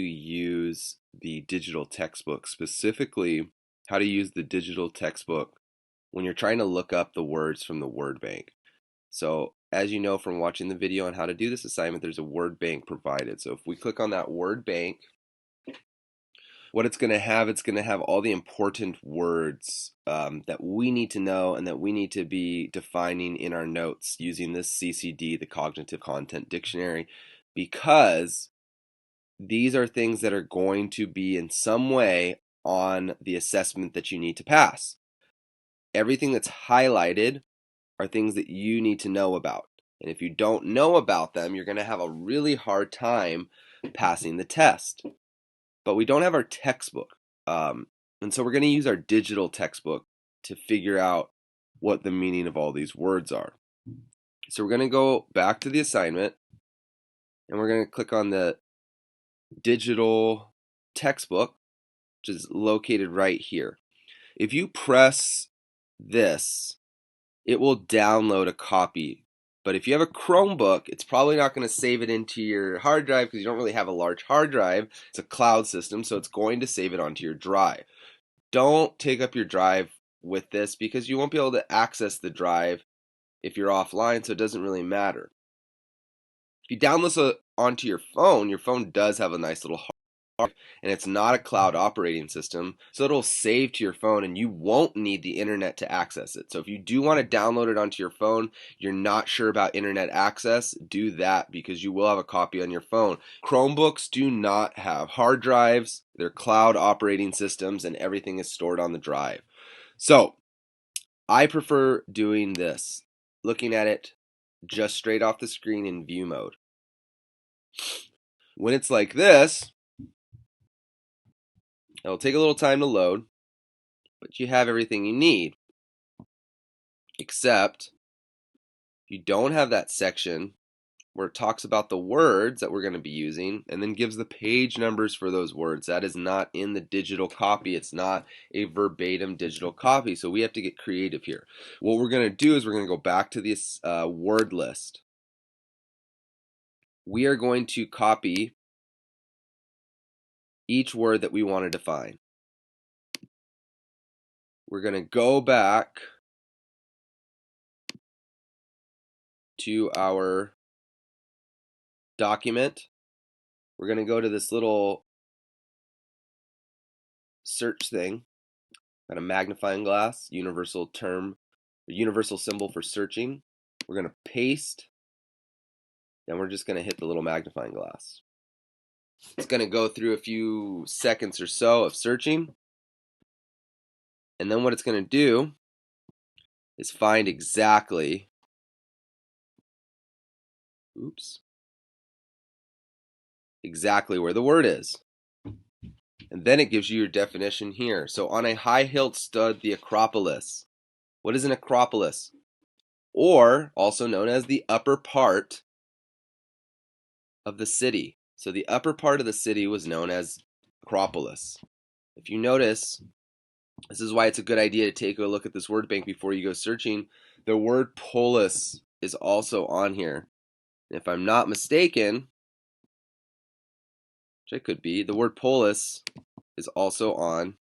use the digital textbook, specifically how to use the digital textbook when you're trying to look up the words from the word bank. So as you know from watching the video on how to do this assignment, there's a word bank provided. So if we click on that word bank, what it's going to have, it's going to have all the important words that we need to know and that we need to be defining in our notes using this CCD, the Cognitive Content Dictionary, because these are things that are going to be in some way on the assessment that you need to pass. Everything that's highlighted are things that you need to know about. And if you don't know about them, you're going to have a really hard time passing the test. But we don't have our textbook. And so we're going to use our digital textbook to figure out what the meaning of all these words are. So we're going to go back to the assignment and we're going to click on the digital textbook, which is located right here. If you press this, it will download a copy. But if you have a Chromebook, it's probably not going to save it into your hard drive because you don't really have a large hard drive. It's a cloud system, so it's going to save it onto your drive. Don't take up your drive with this because you won't be able to access the drive if you're offline, so it doesn't really matter. If you download this onto your phone does have a nice little hard, and it's not a cloud operating system, so it'll save to your phone and you won't need the internet to access it. So if you do want to download it onto your phone, you're not sure about internet access, do that because you will have a copy on your phone. Chromebooks do not have hard drives, they're cloud operating systems and everything is stored on the drive. So I prefer doing this, looking at it just straight off the screen in view mode. When it's like this, it'll take a little time to load, but you have everything you need. Except you don't have that section where it talks about the words that we're going to be using and then gives the page numbers for those words. That is not in the digital copy. It's not a verbatim digital copy, so we have to get creative here. What we're going to do is we're going to go back to this word list. We are going to copy each word that we want to define. We're going to go back to our document. We're going to go to this little search thing, got a magnifying glass, universal symbol for searching. We're going to paste, then we're just going to hit the little magnifying glass. It's going to go through a few seconds or so of searching, and then what it's going to do is find exactly where the word is. And then it gives you your definition here. So on a high hill stood the Acropolis. What is an Acropolis? Or also known as the upper part of the city. So the upper part of the city was known as Acropolis. If you notice, this is why it's a good idea to take a look at this word bank before you go searching. The word polis is also on here. And if I'm not mistaken, which it could be, the word polis is also on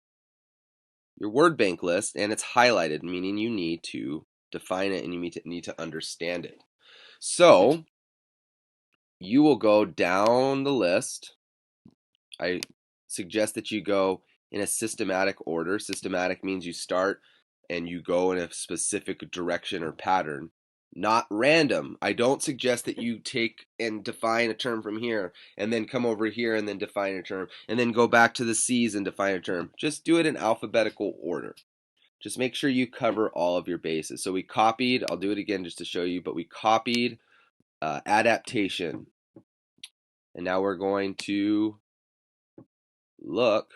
your word bank list and it's highlighted, meaning you need to define it and you need to understand it. So you will go down the list. I suggest that you go in a systematic order. Systematic means you start and you go in a specific direction or pattern, not random. I don't suggest that you take and define a term from here and then come over here and then define a term and then go back to the C's and define a term. Just do it in alphabetical order. Just make sure you cover all of your bases. So we copied, I'll do it again just to show you, but we copied adaptation. And now we're going to look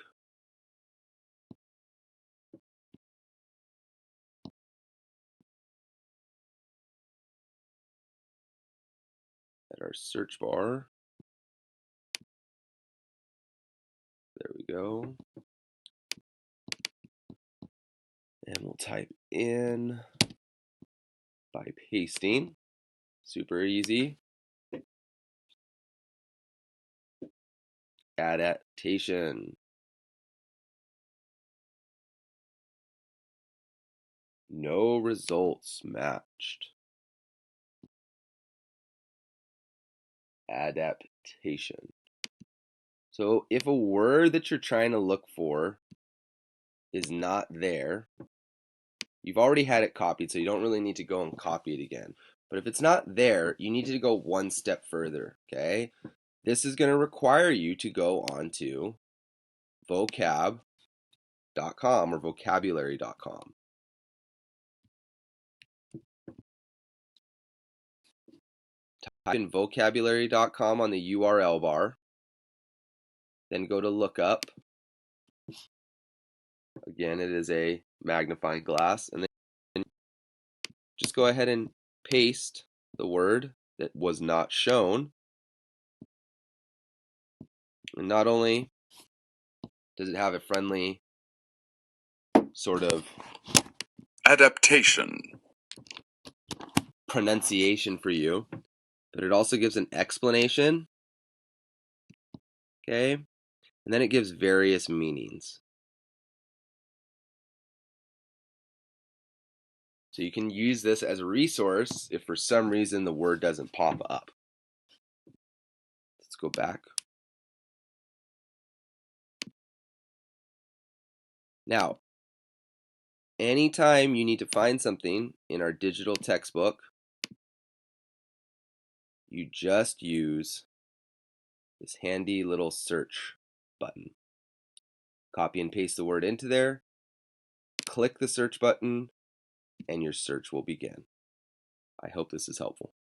at our search bar. There we go. And we'll type in by pasting. Super easy. Adaptation. No results matched. Adaptation. So if a word that you're trying to look for is not there, you've already had it copied, so you don't really need to go and copy it again. But if it's not there, you need to go one step further, okay? This is going to require you to go onto vocab.com or vocabulary.com. Type in vocabulary.com on the URL bar, then go to lookup. Again, it is a magnifying glass, and then just go ahead and paste the word that was not shown. And not only does it have a friendly sort of adaptation pronunciation for you, but it also gives an explanation, okay? And then it gives various meanings. So you can use this as a resource if for some reason the word doesn't pop up. Let's go back. Now, anytime you need to find something in our digital textbook, you just use this handy little search button. Copy and paste the word into there, click the search button, and your search will begin. I hope this is helpful.